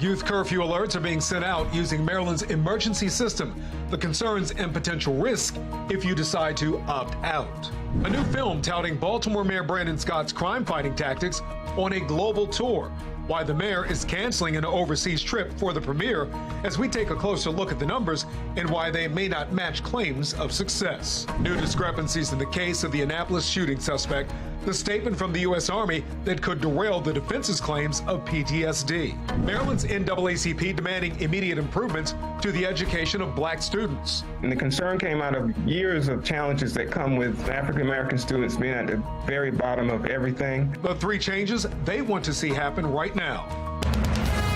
Youth curfew alerts are being sent out using Maryland's emergency system. The concerns and potential risk if you decide to opt out. A new film touting Baltimore Mayor Brandon Scott's crime-fighting tactics on a global tour. Why the mayor is canceling an overseas trip for the premiere, as we take a closer look at the numbers and why they may not match claims of success. New discrepancies in the case of the Annapolis shooting suspect, the statement from the U.S. Army that could derail the defense's claims of PTSD. Maryland's NAACP demanding immediate improvements to the education of black students. And the concern came out of years of challenges that come with African-American students being at the very bottom of everything. The three changes they want to see happen right now.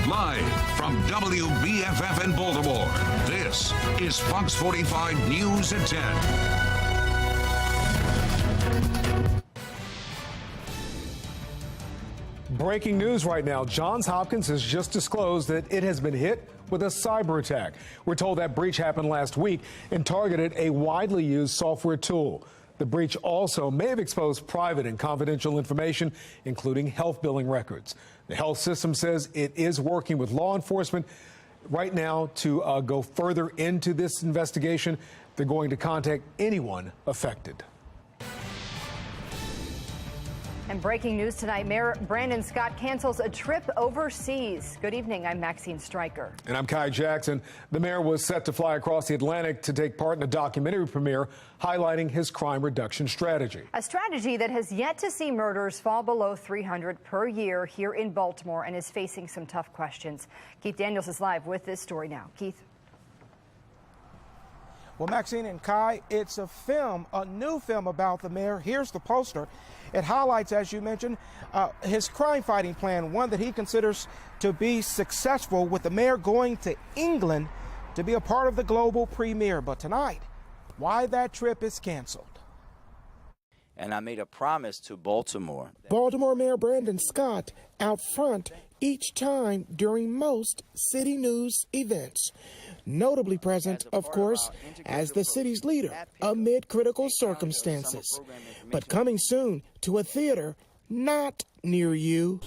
Live from WBFF in Baltimore, this is Fox 45 News at 10. Breaking news right now. Johns Hopkins has just disclosed that it has been hit with a cyber attack. We're told that breach happened last week and targeted a widely used software tool. The breach also may have exposed private and confidential information, including health billing records. The health system says it is working with law enforcement right now to go further into this investigation. They're going to contact anyone affected. And breaking news tonight, Mayor Brandon Scott cancels a trip overseas. Good evening, I'm Maxine Stryker. And I'm Kai Jackson. The mayor was set to fly across the Atlantic to take part in a documentary premiere highlighting his crime reduction strategy. A strategy that has yet to see murders fall below 300 per year here in Baltimore and is facing some tough questions. Keith Daniels is live with this story now. Keith. Well, Maxine and Kai, it's a new film about the mayor. Here's the poster. It highlights, as you mentioned, his crime-fighting plan, one that he considers to be successful, with the mayor going to England to be a part of the global premiere. But tonight, why that trip is canceled. And I made a promise to Baltimore. Baltimore Mayor Brandon Scott out front each time during most city news events. Notably present, of course, as the city's leader amid critical circumstances. But coming soon to a theater not near you.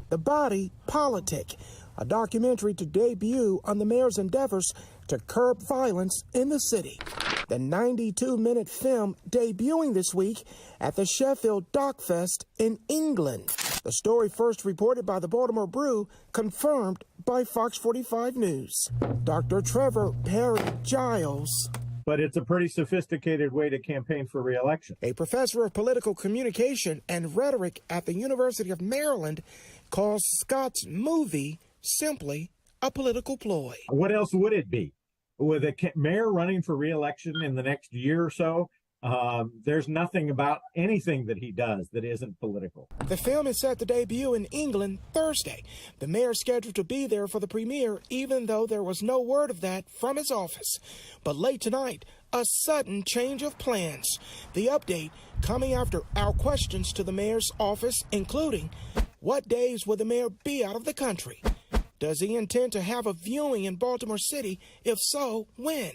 The Body Politic, a documentary to debut on the mayor's endeavors to curb violence in the city. The 92-minute film debuting this week at the Sheffield Doc Fest in England. The story first reported by the Baltimore Brew, confirmed by FOX45 News. Dr. Trevor Perry Giles. But it's a pretty sophisticated way to campaign for re-election. A professor of political communication and rhetoric at the University of Maryland calls Scott's movie simply a political ploy. What else would it be? With a mayor running for re-election in the next year or so, there's nothing about anything that he does that isn't political. The film is set to debut in England Thursday. The mayor is scheduled to be there for the premiere, even though there was no word of that from his office. But late tonight, a sudden change of plans. The update coming after our questions to the mayor's office, including what days will the mayor be out of the country? Does he intend to have a viewing in Baltimore City? If so, when?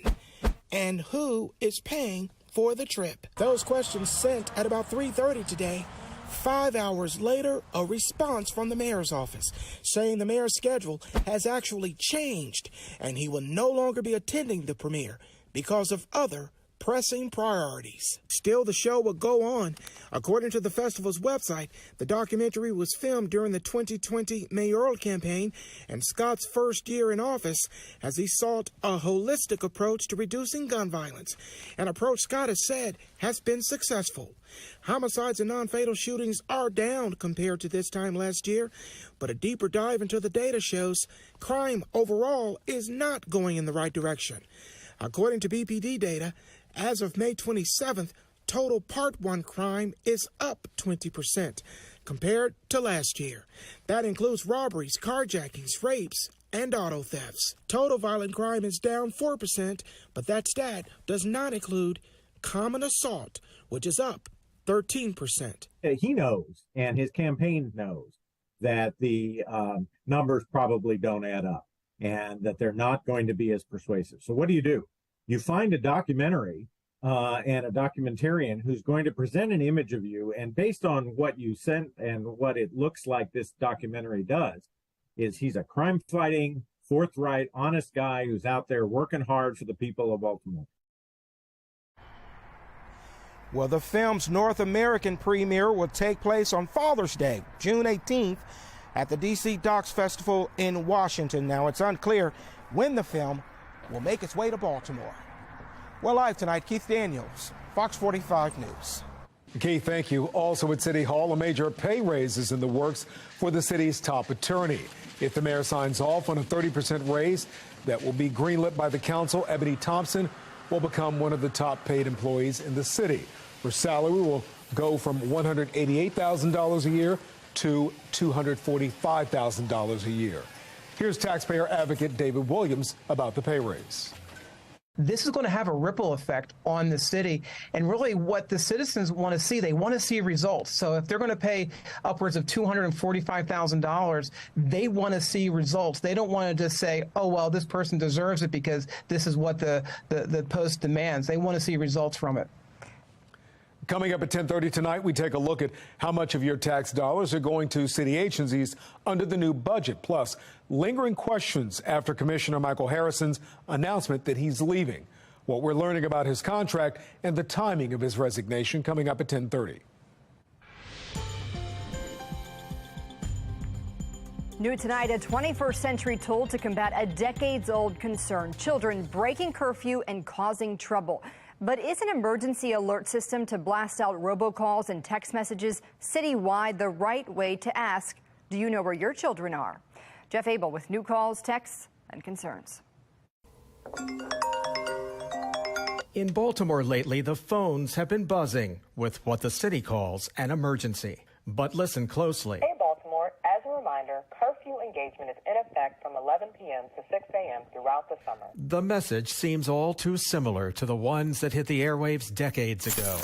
And who is paying for the trip? Those questions sent at about 3:30 today. 5 hours later, a response from the mayor's office saying the mayor's schedule has actually changed and he will no longer be attending the premiere because of other pressing priorities. Still, the show will go on. According to the festival's website, the documentary was filmed during the 2020 mayoral campaign and Scott's first year in office as he sought a holistic approach to reducing gun violence, an approach Scott has said has been successful. Homicides and non-fatal shootings are down compared to this time last year, but a deeper dive into the data shows crime overall is not going in the right direction. According to BPD data, as of May 27th, total Part 1 crime is up 20% compared to last year. That includes robberies, carjackings, rapes, and auto thefts. Total violent crime is down 4%, but that stat does not include common assault, which is up 13%. He knows, and his campaign knows, that the numbers probably don't add up and that they're not going to be as persuasive. So what do? You find a documentary and a documentarian who's going to present an image of you, and based on what you sent and what it looks like this documentary does, is he's a crime-fighting, forthright, honest guy who's out there working hard for the people of Baltimore. Well, the film's North American premiere will take place on Father's Day, June 18th, at the DC Docs Festival in Washington. Now, it's unclear when the film will make its way to Baltimore. Well, live tonight, Keith Daniels, Fox 45 News. Keith, thank you. Also at City Hall, a major pay raise is in the works for the city's top attorney. If the mayor signs off on a 30% raise that will be greenlit by the council, Ebony Thompson will become one of the top paid employees in the city. Her salary will go from $188,000 a year to $245,000 a year. Here's taxpayer advocate David Williams about the pay raise. This is going to have a ripple effect on the city, and really what the citizens want to see, they want to see results. So if they're going to pay upwards of $245,000, they want to see results. They don't want to just say, oh, well, this person deserves it because this is what the post demands. They want to see results from it. Coming up at 10:30 tonight, we take a look at how much of your tax dollars are going to city agencies under the new budget, plus lingering questions after Commissioner Michael Harrison's announcement that he's leaving. What we're learning about his contract and the timing of his resignation coming up at 10:30. New tonight, a 21st century tool to combat a decades-old concern: children breaking curfew and causing trouble. But is an emergency alert system to blast out robocalls and text messages citywide the right way to ask, do you know where your children are? Jeff Abel with new calls, texts, and concerns. In Baltimore lately, the phones have been buzzing with what the city calls an emergency. But listen closely. Hey, Baltimore, as a reminder, curfew engagement is in effect from 11 p.m. to 6 a.m. throughout the summer. The message seems all too similar to the ones that hit the airwaves decades ago.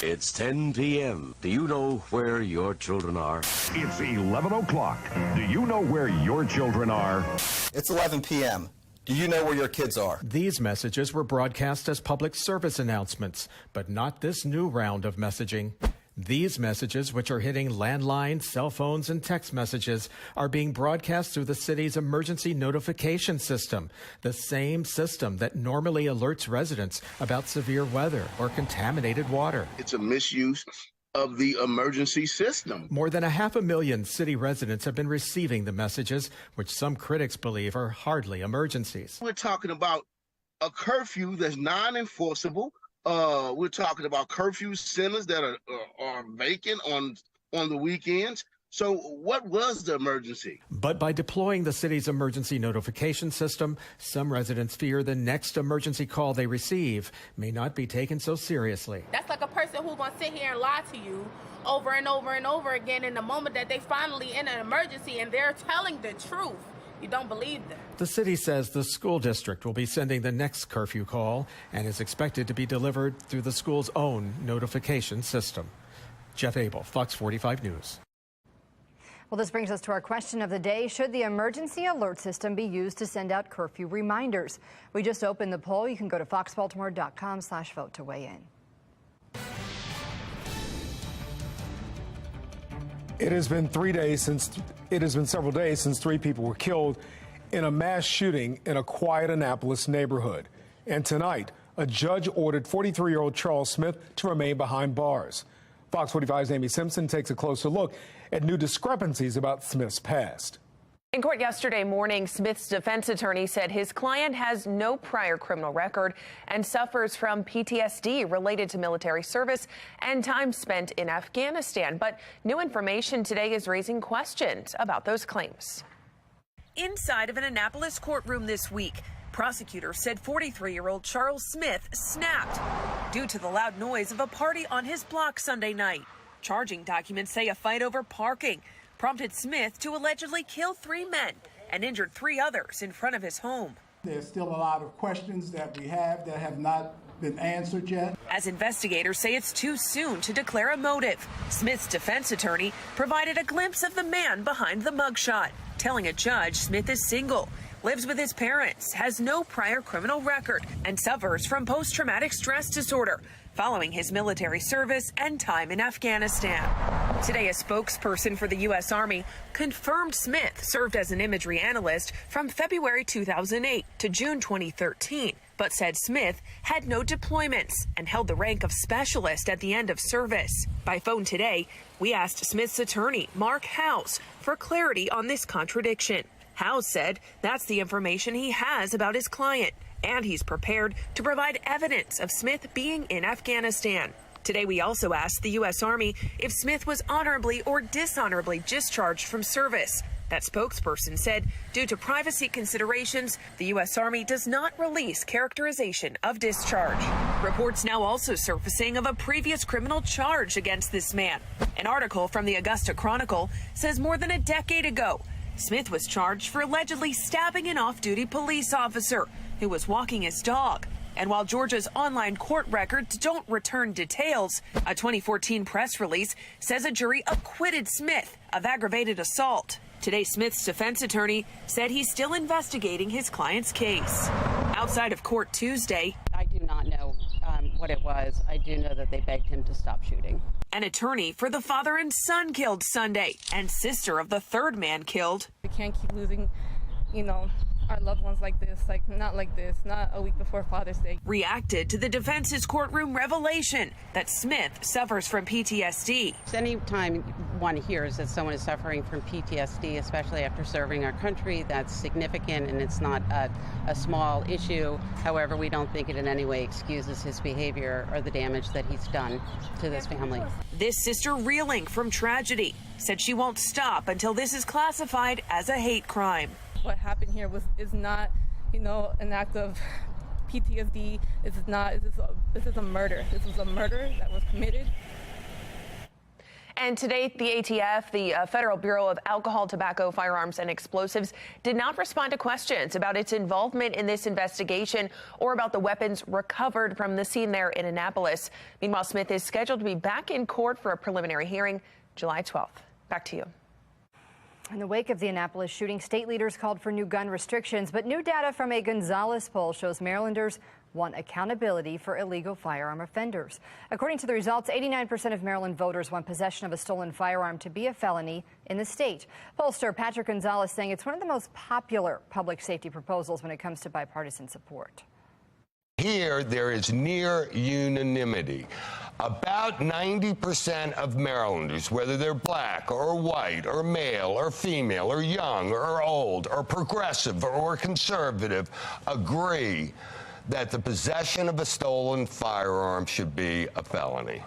It's 10 p.m. Do you know where your children are? It's 11 o'clock. Do you know where your children are? It's 11 p.m. Do you know where your kids are? These messages were broadcast as public service announcements, but not this new round of messaging. These messages, which are hitting landlines, cell phones, and text messages, are being broadcast through the city's emergency notification system, the same system that normally alerts residents about severe weather or contaminated water. It's a misuse of the emergency system. More than 500,000 city residents have been receiving the messages, which some critics believe are hardly emergencies. We're talking about a curfew that's non-enforceable. We're talking about curfew centers that are vacant on the weekends. So what was the emergency? But by deploying the city's emergency notification system, some residents fear the next emergency call they receive may not be taken so seriously. That's like a person who's going to sit here and lie to you over and over and over again in the moment that they finally in an emergency and they're telling the truth. You don't believe them. The city says the school district will be sending the next curfew call and is expected to be delivered through the school's own notification system. Jeff Abel, Fox 45 News. Well, this brings us to our question of the day. Should the emergency alert system be used to send out curfew reminders? We just opened the poll. You can go to foxbaltimore.com/vote to weigh in. It has been several days since 3 people were killed in a mass shooting in a quiet Annapolis neighborhood. And tonight, a judge ordered 43-year-old Charles Smith to remain behind bars. Fox 45's Amy Simpson takes a closer look at new discrepancies about Smith's past. In court yesterday morning, Smith's defense attorney said his client has no prior criminal record and suffers from PTSD related to military service and time spent in Afghanistan. But new information today is raising questions about those claims. Inside of an Annapolis courtroom this week, prosecutors said 43-year-old Charles Smith snapped due to the loud noise of a party on his block Sunday night. Charging documents say a fight over parking prompted Smith to allegedly kill 3 men and injured 3 others in front of his home. There's still a lot of questions that we have that have not been answered yet. As investigators say it's too soon to declare a motive, Smith's defense attorney provided a glimpse of the man behind the mugshot, telling a judge Smith is single, lives with his parents, has no prior criminal record, and suffers from post-traumatic stress disorder following his military service and time in Afghanistan. Today, a spokesperson for the U.S. Army confirmed Smith served as an imagery analyst from February 2008 to June 2013, but said Smith had no deployments and held the rank of specialist at the end of service. By phone today, we asked Smith's attorney, Mark Howes, for clarity on this contradiction. Howes said that's the information he has about his client, and he's prepared to provide evidence of Smith being in Afghanistan. Today, we also asked the U.S. Army if Smith was honorably or dishonorably discharged from service. That spokesperson said due to privacy considerations, the U.S. Army does not release characterization of discharge. Reports now also surfacing of a previous criminal charge against this man. An article from the Augusta Chronicle says more than a decade ago, Smith was charged for allegedly stabbing an off-duty police officer who was walking his dog. And while Georgia's online court records don't return details, a 2014 press release says a jury acquitted Smith of aggravated assault. Today, Smith's defense attorney said he's still investigating his client's case. Outside of court Tuesday, I do not know what it was. I do know that they begged him to stop shooting. An attorney for the father and son killed Sunday and sister of the third man killed. We can't keep losing, our loved ones like this, not a week before Father's Day. Reacted to the defense's courtroom revelation that Smith suffers from PTSD. Anytime one hears that someone is suffering from PTSD, especially after serving our country, that's significant and it's not a small issue. However, we don't think it in any way excuses his behavior or the damage that he's done to this family. This sister, reeling from tragedy, said she won't stop until this is classified as a hate crime. What happened here is not, an act of PTSD. This is a murder. This was a murder that was committed. And today, the ATF, the Federal Bureau of Alcohol, Tobacco, Firearms, and Explosives, did not respond to questions about its involvement in this investigation or about the weapons recovered from the scene there in Annapolis. Meanwhile, Smith is scheduled to be back in court for a preliminary hearing July 12th. Back to you. In the wake of the Annapolis shooting, state leaders called for new gun restrictions, but new data from a Gonzales poll shows Marylanders want accountability for illegal firearm offenders. According to the results, 89% of Maryland voters want possession of a stolen firearm to be a felony in the state. Pollster Patrick Gonzales saying it's one of the most popular public safety proposals when it comes to bipartisan support. Here, there is near unanimity. About 90% of Marylanders, whether they're black or white or male or female or young or old or progressive or conservative, agree that the possession of a stolen firearm should be a felony.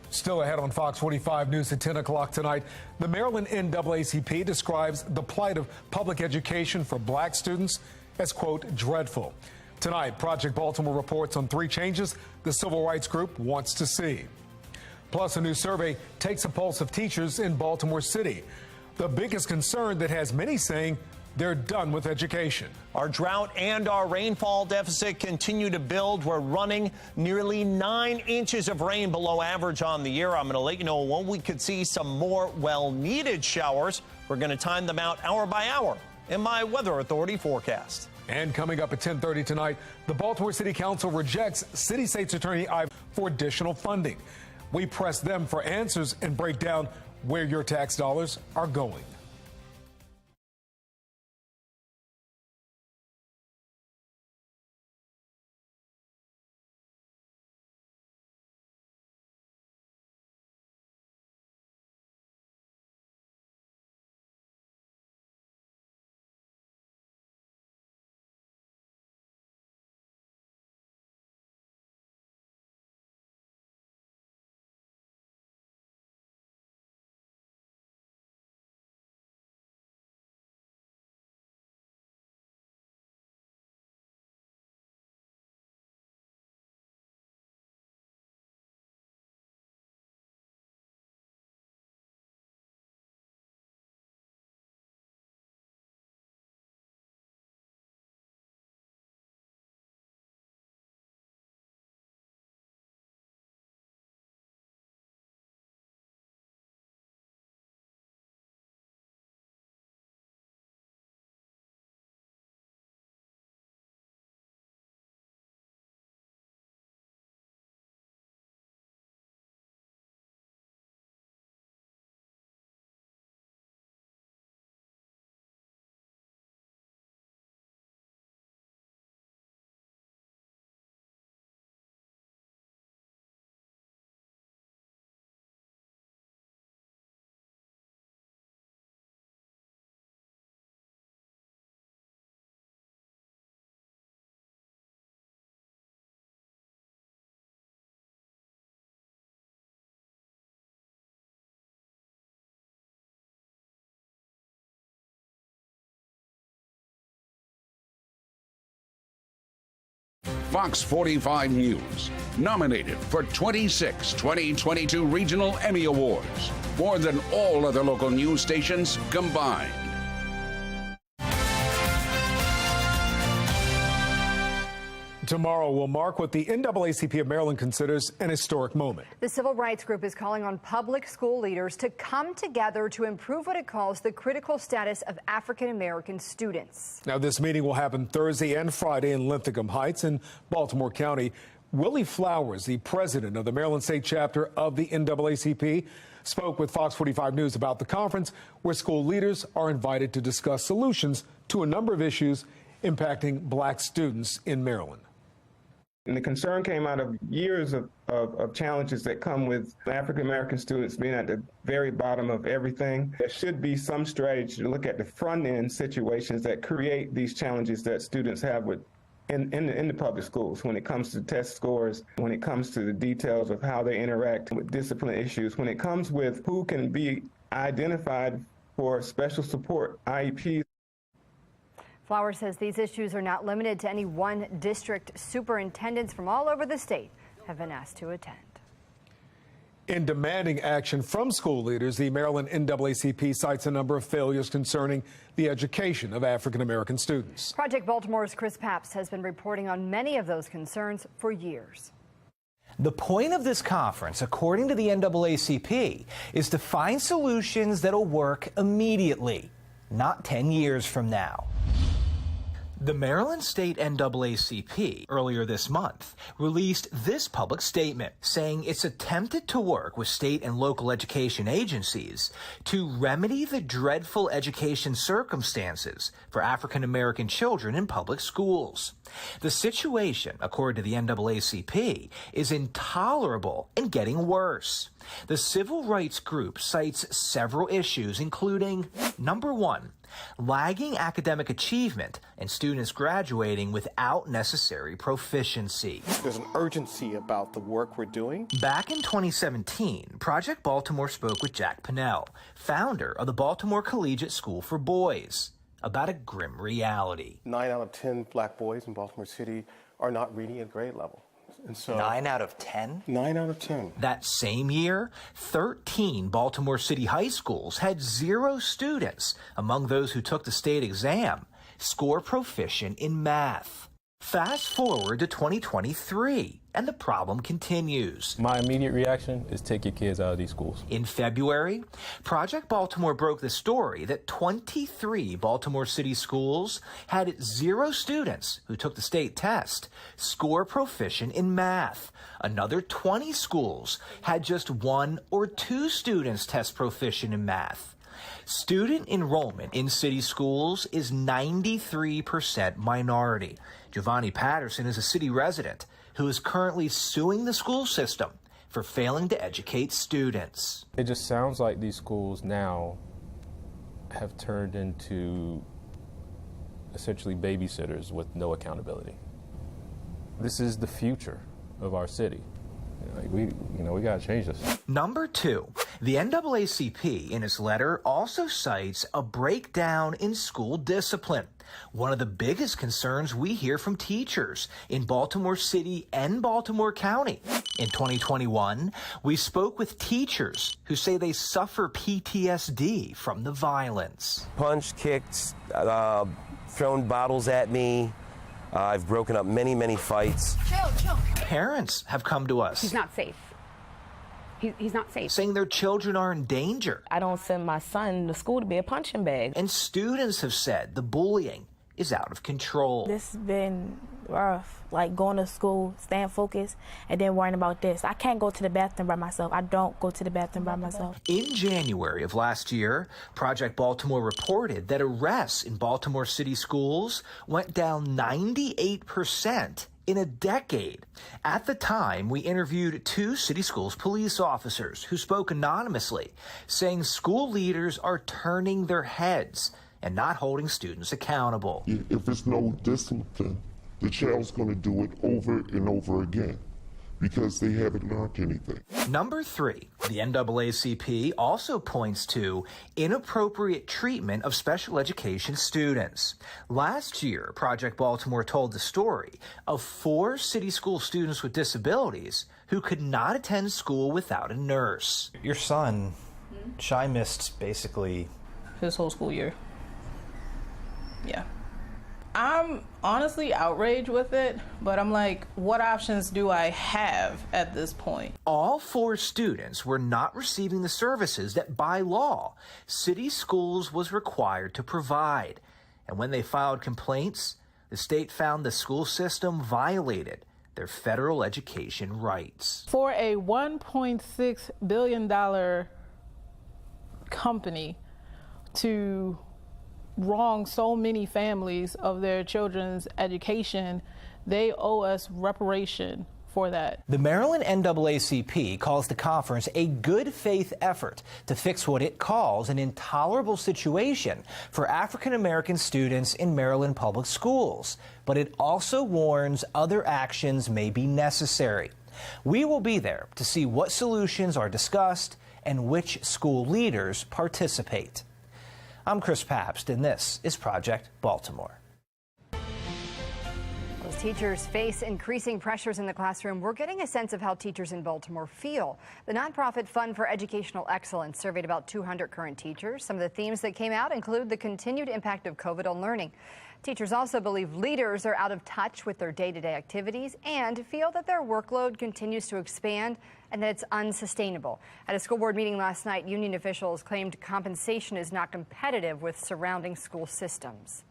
Still ahead on Fox 45 News at 10 o'clock tonight, the Maryland NAACP describes the plight of public education for black students as, quote, dreadful. Tonight, Project Baltimore reports on 3 changes the civil rights group wants to see. Plus, a new survey takes a pulse of teachers in Baltimore City. The biggest concern that has many saying they're done with education. Our drought and our rainfall deficit continue to build. We're running nearly 9 inches of rain below average on the year. I'm going to let you know when we could see some more well-needed showers. We're going to time them out hour by hour in my Weather Authority forecast. And coming up at 10:30 tonight, the Baltimore City Council rejects City State's Attorney Ivan for additional funding. We press them for answers and break down where your tax dollars are going. Fox 45 News, nominated for 26 2022 Regional Emmy Awards, more than all other local news stations combined. Tomorrow will mark what the NAACP of Maryland considers an historic moment. The civil rights group is calling on public school leaders to come together to improve what it calls the critical status of African American students. Now, this meeting will happen Thursday and Friday in Linthicum Heights in Baltimore County. Willie Flowers, the president of the Maryland State chapter of the NAACP, spoke with Fox 45 News about the conference, where school leaders are invited to discuss solutions to a number of issues impacting black students in Maryland. And the concern came out of years of challenges that come with African-American students being at the very bottom of everything. There should be some strategy to look at the front-end situations that create these challenges that students have in the public schools, when it comes to test scores, when it comes to the details of how they interact with discipline issues, when it comes with who can be identified for special support, IEPs. Flowers says these issues are not limited to any one district. Superintendents from all over the state have been asked to attend. In demanding action from school leaders, the Maryland NAACP cites a number of failures concerning the education of African American students. Project Baltimore's Chris Papst has been reporting on many of those concerns for years. The point of this conference, according to the NAACP, is to find solutions that'll work immediately, not 10 years from now. The Maryland State NAACP earlier this month released this public statement saying it's attempted to work with state and local education agencies to remedy the dreadful education circumstances for African American children in public schools. The situation, according to the NAACP, is intolerable and getting worse. The civil rights group cites several issues, including, number one, lagging academic achievement and students graduating without necessary proficiency. There's an urgency about the work we're doing. Back in 2017, Project Baltimore spoke with Jack Pinnell, founder of the Baltimore Collegiate School for Boys, about a grim reality. 9 out of 10 black boys in Baltimore City are not reading at grade level. And so 9 out of 10? 9 out of 10. That same year, 13 Baltimore City high schools had 0 students among those who took the state exam score proficient in math. Fast forward to 2023, and the problem continues. My immediate reaction is take your kids out of these schools. In February, Project Baltimore broke the story that 23 Baltimore City schools had 0 students who took the state test score proficient in math. Another 20 schools had just 1 or 2 students test proficient in math. Student enrollment in city schools is 93% minority. Giovanni Patterson is a city resident who is currently suing the school system for failing to educate students. It just sounds like these schools now have turned into essentially babysitters with no accountability. This is the future of our city. We got to change this. Number 2, the NAACP in its letter also cites a breakdown in school discipline. One of the biggest concerns we hear from teachers in Baltimore City and Baltimore County. In 2021, we spoke with teachers who say they suffer PTSD from the violence. Punched, kicked, thrown bottles at me. I've broken up many fights. Chill. Parents have come to us. He's not safe. He's not safe. Saying their children are in danger. I don't send my son to school to be a punching bag. And students have said the bullying is out of control. This has been rough, like going to school, staying focused, and then worrying about this. I can't go to the bathroom by myself. I don't go to the bathroom by myself. In January of last year, Project Baltimore reported that arrests in Baltimore City schools went down 98% in a decade. At the time, we interviewed 2 city schools police officers who spoke anonymously, saying school leaders are turning their heads and not holding students accountable. If there's no discipline, the child's going to do it over and over again. because they haven't learned anything. Number 3, the NAACP also points to inappropriate treatment of special education students. Last year, Project Baltimore told the story of 4 city school students with disabilities who could not attend school without a nurse. Your son, Shai, missed basically his whole school year. Yeah. I'm honestly outraged with it, but I'm like, what options do I have at this point? All 4 students were not receiving the services that by law, city schools was required to provide. And when they filed complaints, the state found the school system violated their federal education rights. For a $1.6 billion company to wrong so many families of their children's education, they owe us reparation for that. The Maryland NAACP calls the conference a good faith effort to fix what it calls an intolerable situation for African American students in Maryland public schools, but it also warns other actions may be necessary. We will be there to see what solutions are discussed and which school leaders participate. I'm Chris Pabst, and this is Project Baltimore. As teachers face increasing pressures in the classroom, we're getting a sense of how teachers in Baltimore feel. The nonprofit Fund for Educational Excellence surveyed about 200 current teachers. Some of the themes that came out include the continued impact of COVID on learning. Teachers also believe leaders are out of touch with their day-to-day activities and feel that their workload continues to expand and that it's unsustainable. At a school board meeting last night, union officials claimed compensation is not competitive with surrounding school systems.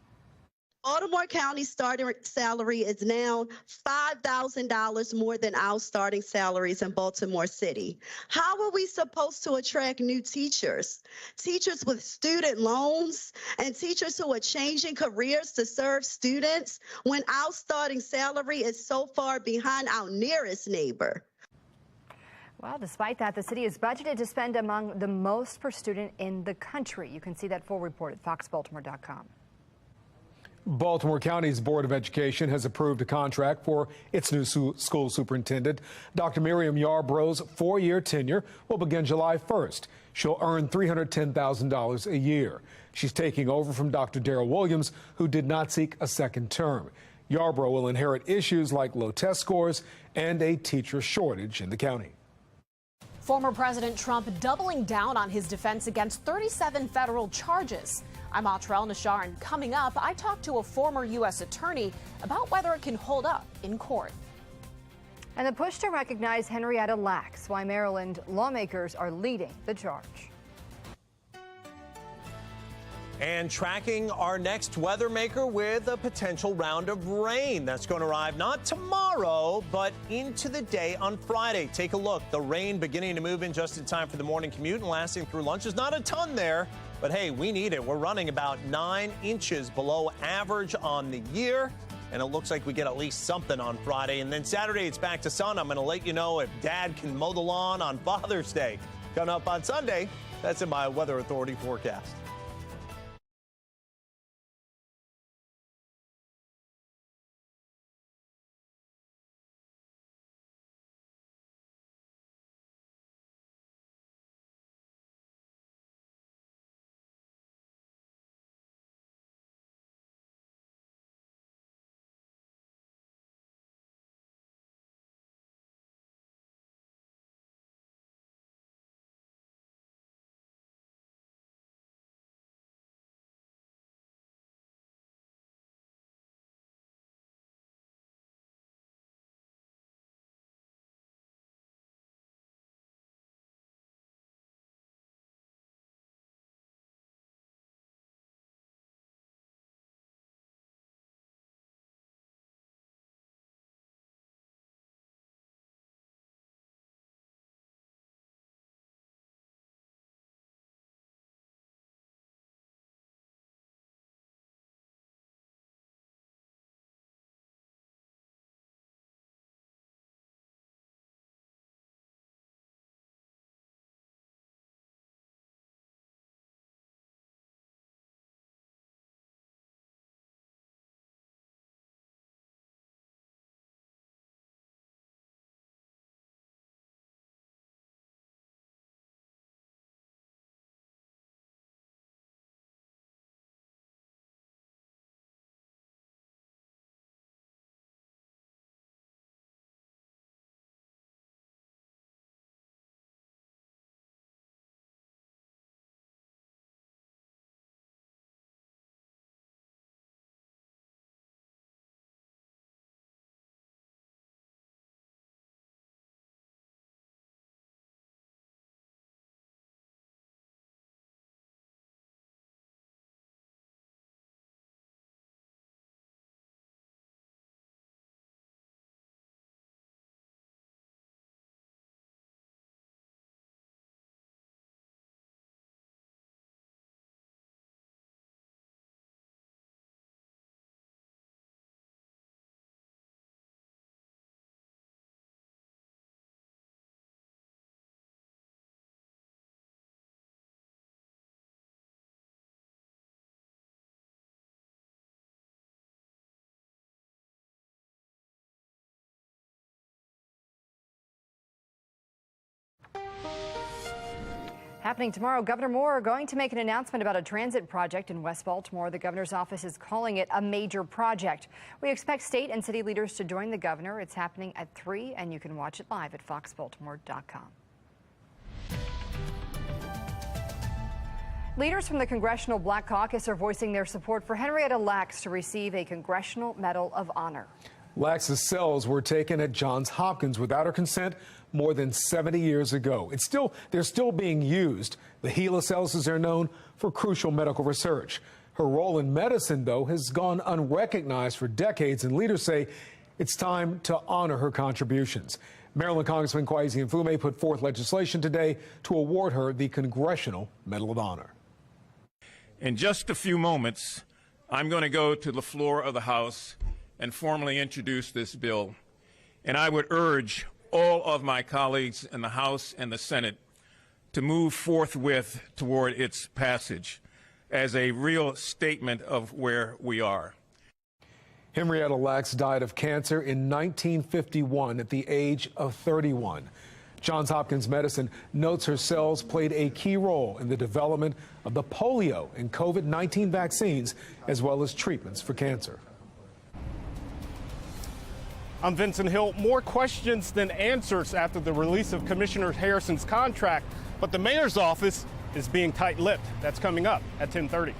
Baltimore County starting salary is now $5,000 more than our starting salaries in Baltimore City. How are we supposed to attract new teachers? Teachers with student loans and teachers who are changing careers to serve students when our starting salary is so far behind our nearest neighbor. Well, despite that, the city is budgeted to spend among the most per student in the country. You can see that full report at foxbaltimore.com. Baltimore County's Board of Education has approved a contract for its new school superintendent. Dr. Miriam Yarbrough's 4-year tenure will begin July 1st. She'll earn $310,000 a year. She's taking over from Dr. Darrell Williams, who did not seek a second term. Yarbrough will inherit issues like low test scores and a teacher shortage in the county. Former President Trump doubling down on his defense against 37 federal charges. I'm Atrell Nashar, and coming up, I talked to a former U.S. attorney about whether it can hold up in court. And the push to recognize Henrietta Lacks, why Maryland lawmakers are leading the charge. And tracking our next weather maker with a potential round of rain that's going to arrive not tomorrow, but into the day on Friday. Take a look. The rain beginning to move in just in time for the morning commute and lasting through lunch. Is not a ton there, but hey, we need it. We're running about 9 inches below average on the year, and it looks like we get at least something on Friday. And then Saturday, it's back to sun. I'm going to let you know if Dad can mow the lawn on Father's Day. Coming up on Sunday, that's in my Weather Authority forecast. Happening tomorrow, Governor Moore going to make an announcement about a transit project in West Baltimore. The governor's office is calling it a major project. We expect state and city leaders to join the governor. It's happening at 3, and you can watch it live at foxbaltimore.com. Leaders from the Congressional Black Caucus are voicing their support for Henrietta Lacks to receive a Congressional Medal of Honor. Lax's cells were taken at Johns Hopkins without her consent more than 70 years ago. They're still being used. The HeLa cells are known for crucial medical research. Her role in medicine, though, has gone unrecognized for decades, and leaders say it's time to honor her contributions. Maryland Congressman Kwesi Mfume put forth legislation today to award her the Congressional Medal of Honor. In just a few moments, I'm going to go to the floor of the House and formally introduce this bill. And I would urge all of my colleagues in the House and the Senate to move forthwith toward its passage as a real statement of where we are. Henrietta Lacks died of cancer in 1951 at the age of 31. Johns Hopkins Medicine notes her cells played a key role in the development of the polio and COVID-19 vaccines, as well as treatments for cancer. I'm Vincent Hill. More questions than answers after the release of Commissioner Harrison's contract, but the mayor's office is being tight-lipped. That's coming up at 10:30.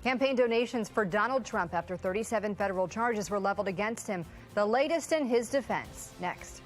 Campaign donations for Donald Trump after 37 federal charges were leveled against him. The latest in his defense. Next.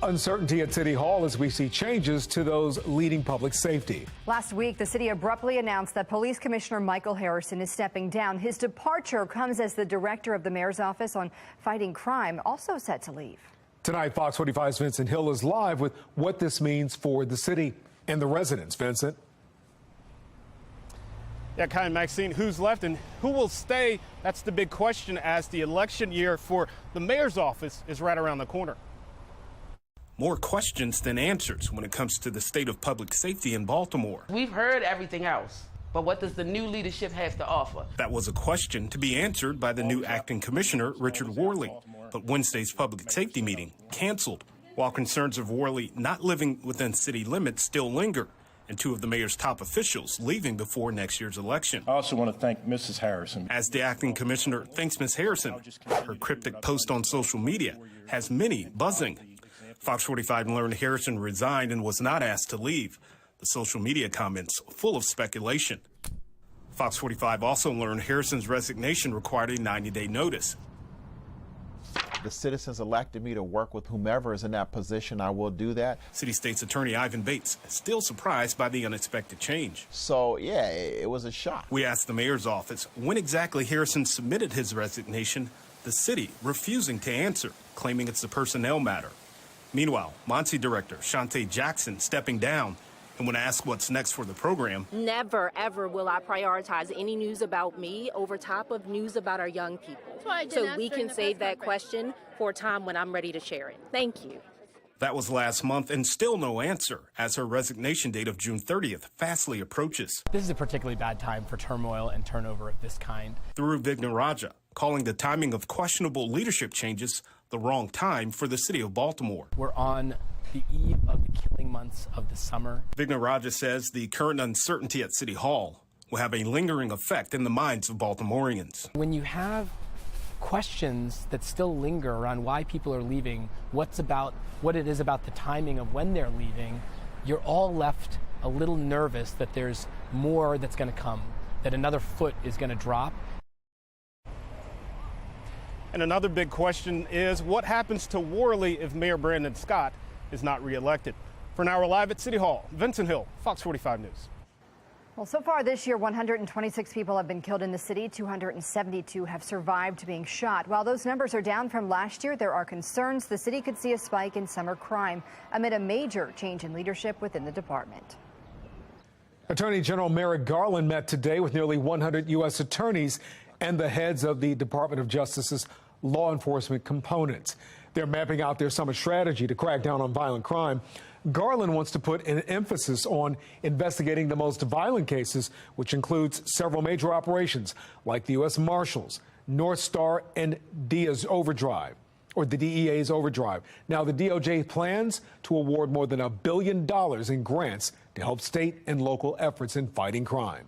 Uncertainty at City Hall as we see changes to those leading public safety. Last week, the city abruptly announced that Police Commissioner Michael Harrison is stepping down. His departure comes as the director of the mayor's office on fighting crime also set to leave. Tonight, Fox 45's Vincent Hill is live with what this means for the city and the residents. Vincent. Yeah, Kai and Maxine, who's left and who will stay? That's the big question as the election year for the mayor's office is right around the corner. More questions than answers when it comes to the state of public safety in Baltimore. We've heard everything else. but what does the new leadership have to offer? That was a question to be answered by the new acting commissioner, Richard Worley. But Wednesday's public safety meeting canceled, while concerns of Worley not living within city limits still linger, and two of the mayor's top officials leaving before next year's election. I also want to thank Mrs. Harrison. As the acting commissioner thanks Ms. Harrison, her cryptic post on social media has many buzzing. Fox 45 learned Harrison resigned and was not asked to leave. The social media comments full of speculation. Fox 45 also learned Harrison's resignation required a 90-day notice. The citizens elected me to work with whomever is in that position. I will do that. City State's Attorney Ivan Bates is still surprised by the unexpected change. So, yeah, it was a shock. We asked the mayor's office when exactly Harrison submitted his resignation, the city refusing to answer, claiming it's a personnel matter. Meanwhile, Muncie Director Shantae Jackson stepping down. And when asked what's next for the program, never, ever will I prioritize any news about me over top of news about our young people. So we can save that question for a time when I'm ready to share it. Thank you. That was last month, and still no answer, as her resignation date of June 30th fastly approaches. This is a particularly bad time for turmoil and turnover of this kind. Through Vignaraja, calling the timing of questionable leadership changes the wrong time for the city of Baltimore. We're on the eve of the killing months of the summer. Vignaraja says the current uncertainty at City Hall will have a lingering effect in the minds of Baltimoreans. When you have questions that still linger around why people are leaving, what it is about the timing of when they're leaving, you're all left a little nervous that there's more that's going to come, that another foot is going to drop. And another big question is what happens to Worley if Mayor Brandon Scott is not reelected? For now, we're live at City Hall. Vincent Hill, Fox 45 News. Well, so far this year, 126 people have been killed in the city. 272 have survived being shot. While those numbers are down from last year, there are concerns the city could see a spike in summer crime amid a major change in leadership within the department. Attorney General Merrick Garland met today with nearly 100 U.S. attorneys and the heads of the Department of Justice's law enforcement components. They're mapping out their summer strategy to crack down on violent crime. Garland wants to put an emphasis on investigating the most violent cases, which includes several major operations like the U.S. Marshals, North Star, and DEA's Overdrive, or the DEA's Overdrive. Now, the DOJ plans to award more than $1 billion in grants to help state and local efforts in fighting crime.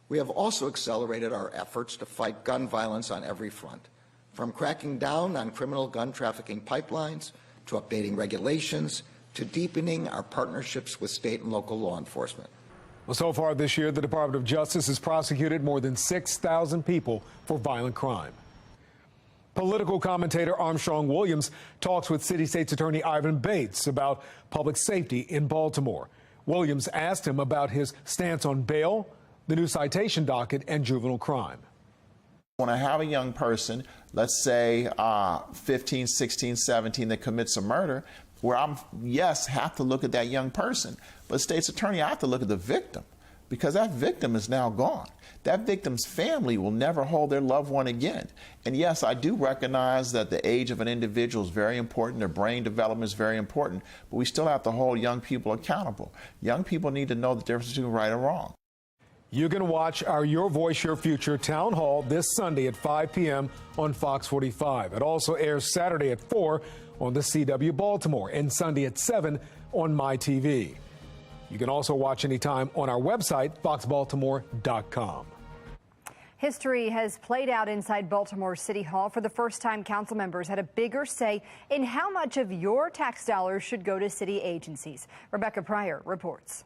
We have also accelerated our efforts to fight gun violence on every front, from cracking down on criminal gun trafficking pipelines to updating regulations to deepening our partnerships with state and local law enforcement. Well, so far this year, the Department of Justice has prosecuted more than 6,000 people for violent crime. Political commentator Armstrong Williams talks with City State's Attorney Ivan Bates about public safety in Baltimore. Williams asked him about his stance on bail, the new citation docket, and juvenile crime. When I have a young person, let's say 15, 16, 17, that commits a murder, where I'm, yes, have to look at that young person, but state's attorney, I have to look at the victim, because that victim is now gone. That victim's family will never hold their loved one again. And yes, I do recognize that the age of an individual is very important, their brain development is very important, but we still have to hold young people accountable. Young people need to know the difference between right and wrong. You can watch our Your Voice, Your Future town hall this Sunday at 5 p.m. on Fox 45. It also airs Saturday at 4 on the CW Baltimore and Sunday at 7 on MyTV. You can also watch anytime on our website, foxbaltimore.com. History has played out inside Baltimore City Hall. For the first time, council members had a bigger say in how much of your tax dollars should go to city agencies. Rebecca Pryor reports.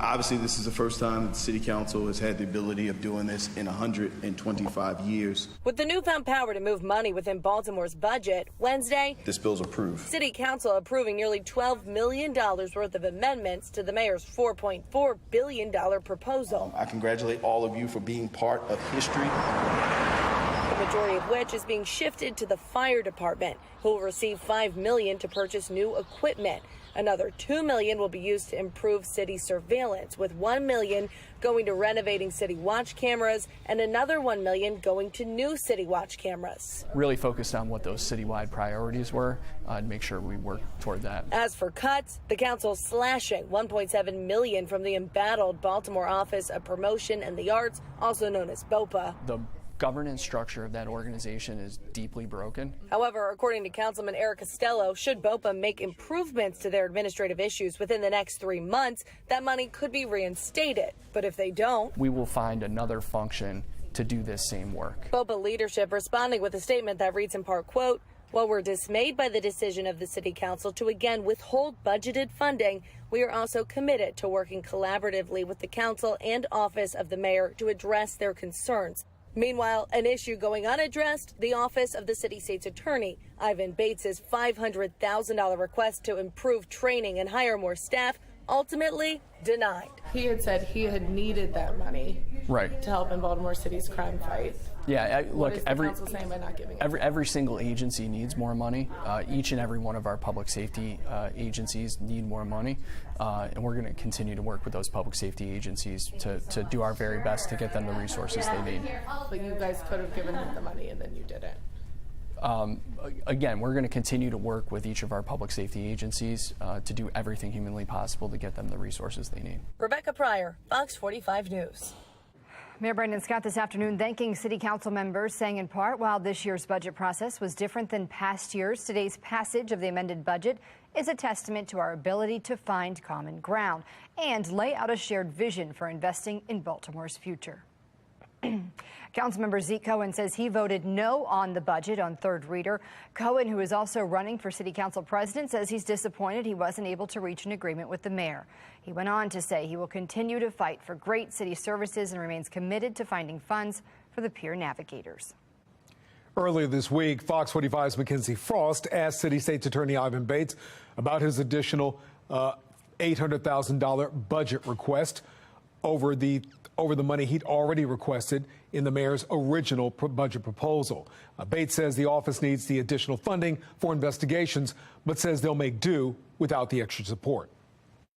Obviously, this is the first time that the City Council has had the ability of doing this in 125 years. With the newfound power to move money within Baltimore's budget, Wednesday, this bill's approved. City Council approving nearly $12 million worth of amendments to the mayor's $4.4 billion proposal. I congratulate all of you for being part of history. The majority of which is being shifted to the fire department, who will receive $5 million to purchase new equipment. Another $2 million will be used to improve city surveillance, with $1 million going to renovating city watch cameras and another $1 million going to new city watch cameras. Really focused on what those citywide priorities were and make sure we work toward that. As for cuts, the council slashing $1.7 million from the embattled Baltimore Office of Promotion and the Arts, also known as BOPA. The governance structure of that organization is deeply broken. However, according to Councilman Eric Costello, should BOPA make improvements to their administrative issues within the next 3 months, that money could be reinstated. But if they don't, we will find another function to do this same work. BOPA leadership responding with a statement that reads in part, quote, "While we're dismayed by the decision of the City Council to again withhold budgeted funding, we are also committed to working collaboratively with the Council and Office of the Mayor to address their concerns." Meanwhile, an issue going unaddressed, the Office of the City State's Attorney, Ivan Bates's $500,000 request to improve training and hire more staff, ultimately denied. He had said he had needed that money to help in Baltimore City's crime fight. Yeah, What look, is the council saying by not giving it? every single agency needs more money. Each and every one of our public safety agencies need more money, and we're going to continue to work with those public safety agencies to do our very best to get them the resources they need. But you guys could have given him the money and then you didn't. Again, we're going to continue to work with each of our public safety agencies to do everything humanly possible to get them the resources they need. Rebecca Pryor, Fox 45 News. Mayor Brandon Scott this afternoon thanking City Council members, saying in part, while this year's budget process was different than past years, today's passage of the amended budget is a testament to our ability to find common ground and lay out a shared vision for investing in Baltimore's future. Councilmember Zeke Cohen says he voted no on the budget on third reader. Cohen, who is also running for City Council president, says he's disappointed he wasn't able to reach an agreement with the mayor. He went on to say he will continue to fight for great city services and remains committed to finding funds for the peer navigators. Earlier this week, Fox 45's Mackenzie Frost asked City State's Attorney Ivan Bates about his additional $800,000 budget request over the money he'd already requested in the mayor's original budget proposal. Bates says the office needs the additional funding for investigations, but says they'll make do without the extra support.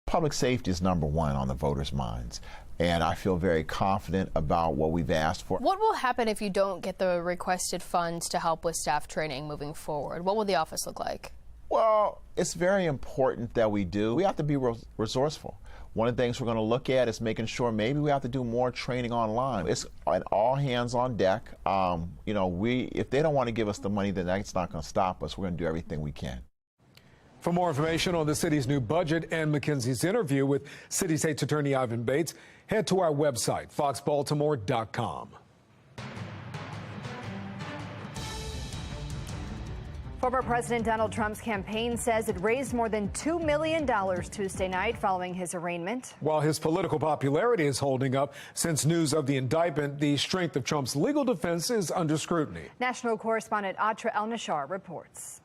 Public safety is number one on the voters' minds, and I feel very confident about what we've asked for. What will happen if you don't get the requested funds to help with staff training moving forward? What will the office look like? Well, it's very important that we do. We have to be resourceful. One of the things we're going to look at is making sure maybe we have to do more training online. It's an all hands on deck. If they don't want to give us the money, then that's not going to stop us. We're going to do everything we can. For more information on the city's new budget and Mackenzie's interview with City State's Attorney Ivan Bates, head to our website, foxbaltimore.com. Former President Donald Trump's campaign says it raised more than $2 million Tuesday night following his arraignment. While his political popularity is holding up since news of the indictment, the strength of Trump's legal defense is under scrutiny. National correspondent Atra El-Nashar reports.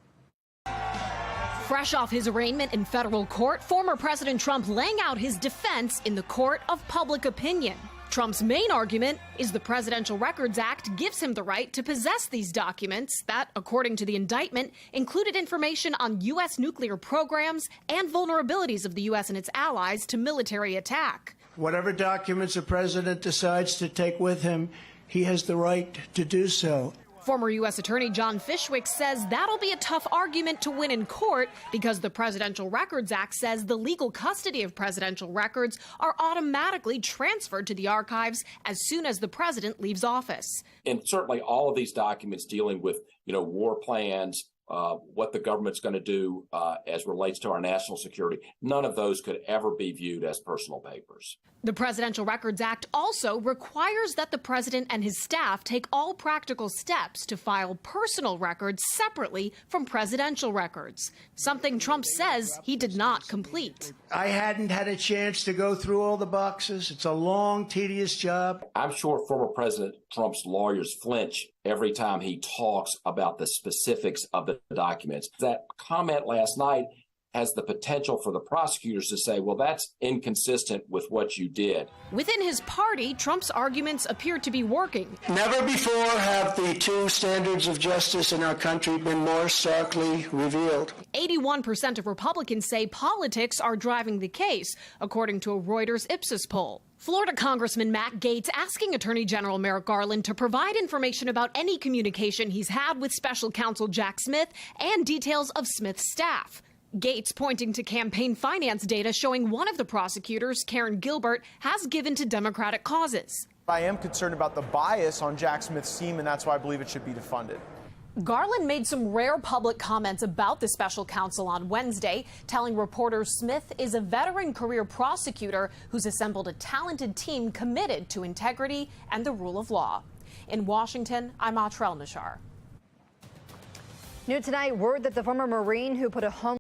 Fresh off his arraignment in federal court, former President Trump laying out his defense in the court of public opinion. Trump's main argument is the Presidential Records Act gives him the right to possess these documents that, according to the indictment, included information on U.S. nuclear programs and vulnerabilities of the U.S. and its allies to military attack. Whatever documents the president decides to take with him, he has the right to do so. Former U.S. Attorney John Fishwick says that'll be a tough argument to win in court because the Presidential Records Act says the legal custody of presidential records are automatically transferred to the archives as soon as the president leaves office. And certainly all of these documents dealing with, war plans, what the government's going to do as relates to our national security, none of those could ever be viewed as personal papers. The Presidential Records Act also requires that the president and his staff take all practical steps to file personal records separately from presidential records, something Trump says he did not complete. I hadn't had a chance to go through all the boxes. It's a long, tedious job. I'm sure former President Trump's lawyers flinch every time he talks about the specifics of the documents. That comment last night has the potential for the prosecutors to say, well, that's inconsistent with what you did. Within his party, Trump's arguments appear to be working. Never before have the two standards of justice in our country been more starkly revealed. 81% of Republicans say politics are driving the case, according to a Reuters Ipsos poll. Florida Congressman Matt Gaetz asking Attorney General Merrick Garland to provide information about any communication he's had with special counsel Jack Smith and details of Smith's staff. Gaetz pointing to campaign finance data showing one of the prosecutors, Karen Gilbert, has given to Democratic causes. I am concerned about the bias on Jack Smith's team, and that's why I believe it should be defunded. Garland made some rare public comments about the special counsel on Wednesday, telling reporters Smith is a veteran career prosecutor who's assembled a talented team committed to integrity and the rule of law. In Washington, I'm Atrell Nashar. New tonight, word that the former Marine who put a home